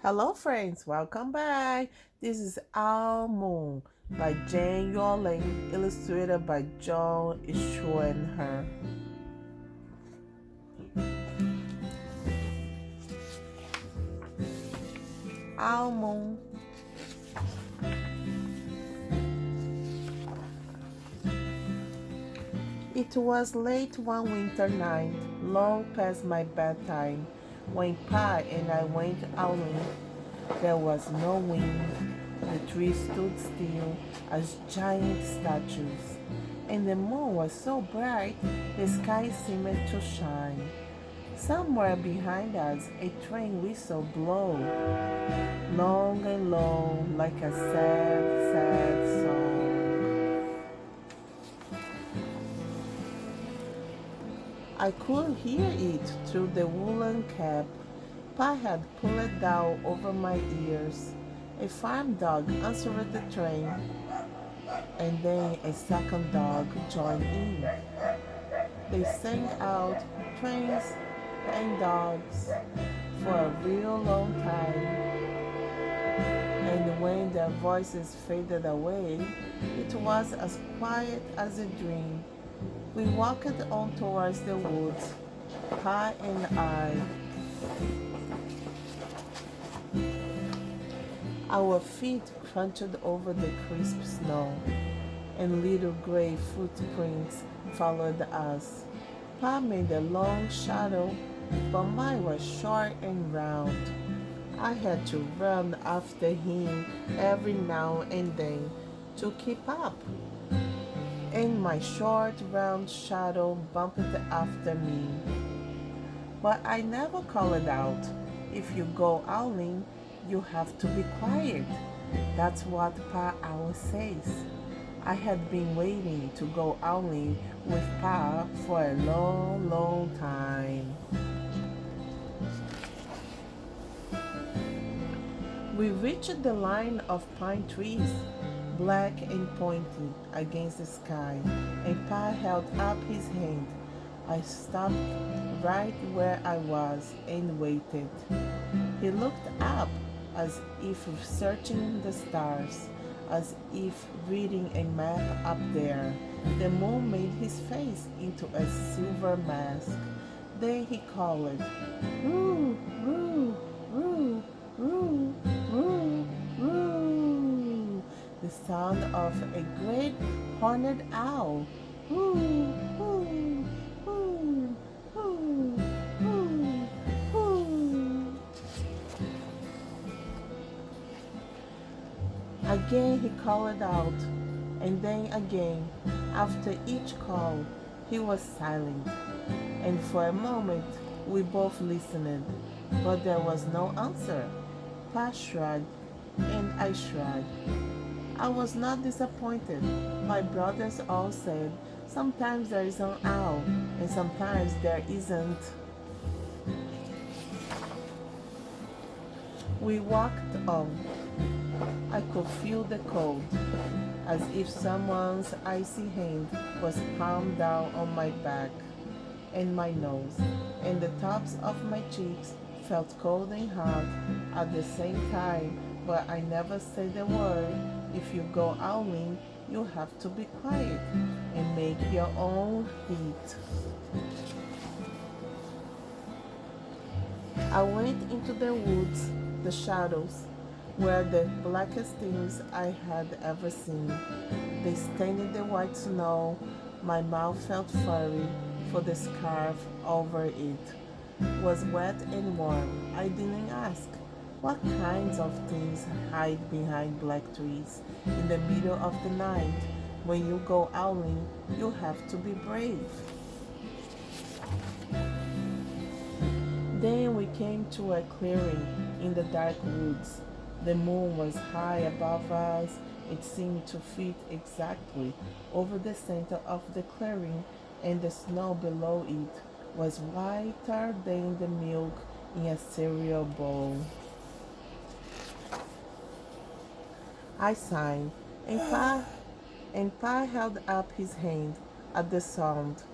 Hello, friends. Welcome back. This is Our Moon by Jane Yolen, illustrated by John Schoenherr. Our Moon. It was late one winter night, long past my bedtime, when Pa and I went outing. There was no wind. The trees stood still as giant statues, and the moon was so bright the sky seemed to shine. Somewhere behind us, a train whistle blew, long and low, like a sad, sad song. I could hear it through the woolen cap Pa had pulled down over my ears. A farm dog answered the train, and then a second dog joined in. They sang out trains and dogs for a real long time, and when their voices faded away, it was as quiet as a dream. We walked on towards the woods, Pa and I. Our feet crunched over the crisp snow, and little gray footprints followed us. Pa made a long shadow, but mine was short and round. I had to run after him every now and then to keep up, and my short, round shadow bumped after me. But I never called out. If you go owling, you have to be quiet. That's what Pa always says. I had been waiting to go owling with Pa for a long, long time. We reached the line of pine trees, black and pointy against the sky, and Pa held up his hand. I stopped right where I was and waited. He looked up as if searching the stars, as if reading a map up there. The moon made his face into a silver mask. Then he called, "Roo, roo, roo, roo, roo, roo." The sound of a great horned owl. Roo, roo, roo, roo, roo, roo. Again he called out, and then again. After each call, he was silent, and for a moment we both listened, but there was no answer. Pa shrugged, and I shrugged. I was not disappointed. My brothers all said, sometimes there is an owl, and sometimes there isn't. We walked on. I could feel the cold, as if someone's icy hand was palmed down on my back and my nose, and the tops of my cheeks felt cold and hot at the same time, but I never said a word. If you go owling, you have to be quiet and make your own heat. I went into the woods, the shadows, were the blackest things I had ever seen. They stained the white snow. My mouth felt furry, for the scarf over it was wet and warm. I didn't ask. What kinds of things hide behind black trees in the middle of the night? When you go owling, you have to be brave. Then we came to a clearing in the dark woods. The moon was high above us. It seemed to fit exactly over the center of the clearing, and the snow below it was whiter than the milk in a cereal bowl. I sighed, and Pa held up his hand at the sound.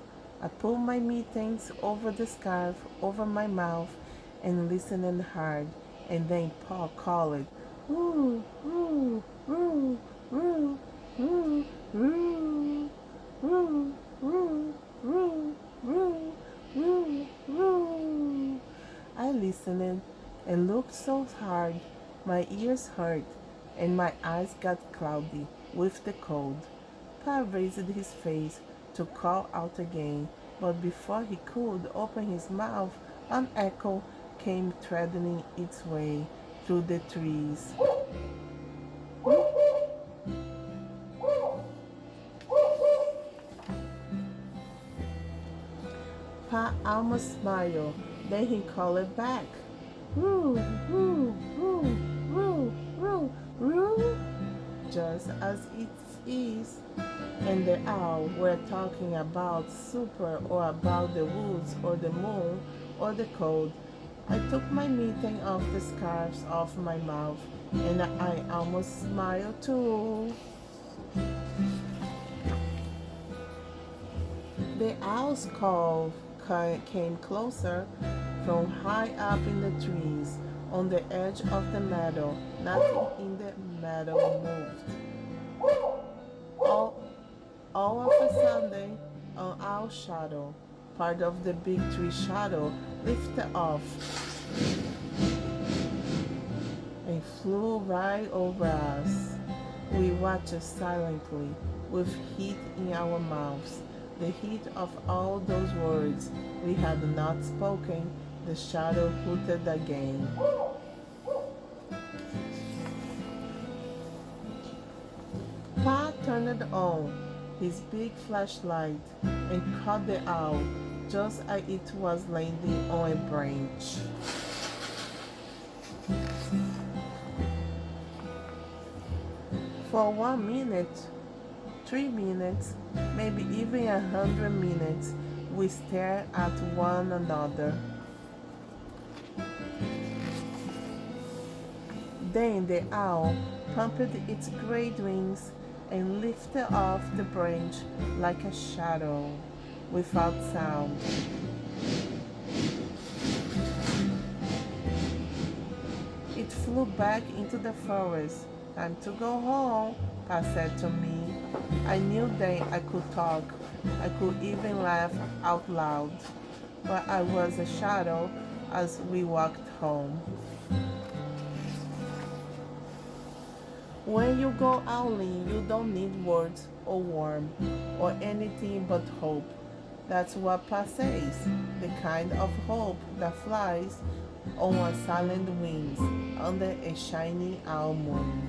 I pulled my mittens over the scarf over my mouth and listened hard, and then Pa called, "Roo, roo, roo, roo, roo, roo, roo, roo, roo, roo, roo, roo." I listened and looked so hard my ears hurt and my eyes got cloudy with the cold. Pa raised his face to call out again, but before he could open his mouth, an echo came threading its way through the trees. Pa almost smiled, then he called back. Roo, roo, roo, roo, roo, roo, just as it is. And the owl were talking about super or about the woods or the moon or the cold. I took my mitten off the scarves off my mouth and I almost smiled too. The owl's call came closer from high up in the trees on the edge of the meadow. Nothing in the meadow moved. All, all of a sudden, an owl shadow, part of the big tree shadow, lifted off and flew right over us. We watched silently, with heat in our mouths, the heat of all those words we had not spoken. The shadow hooted again. Pa turned on his big flashlight and caught the owl just as it was landing on a branch. For 1 minute, 3 minutes, maybe even 100 minutes, we stared at one another. Then the owl pumped its great wings and lifted off the branch like a shadow, without sound. It flew back into the forest. "Time to go home," Pa said to me. I knew then I could talk. I could even laugh out loud. But I was a shadow as we walked home. When you go owling, you don't need words or warmth or anything but hope. That's what Pa says, the kind of hope that flies on a silent wings under a shining owl moon.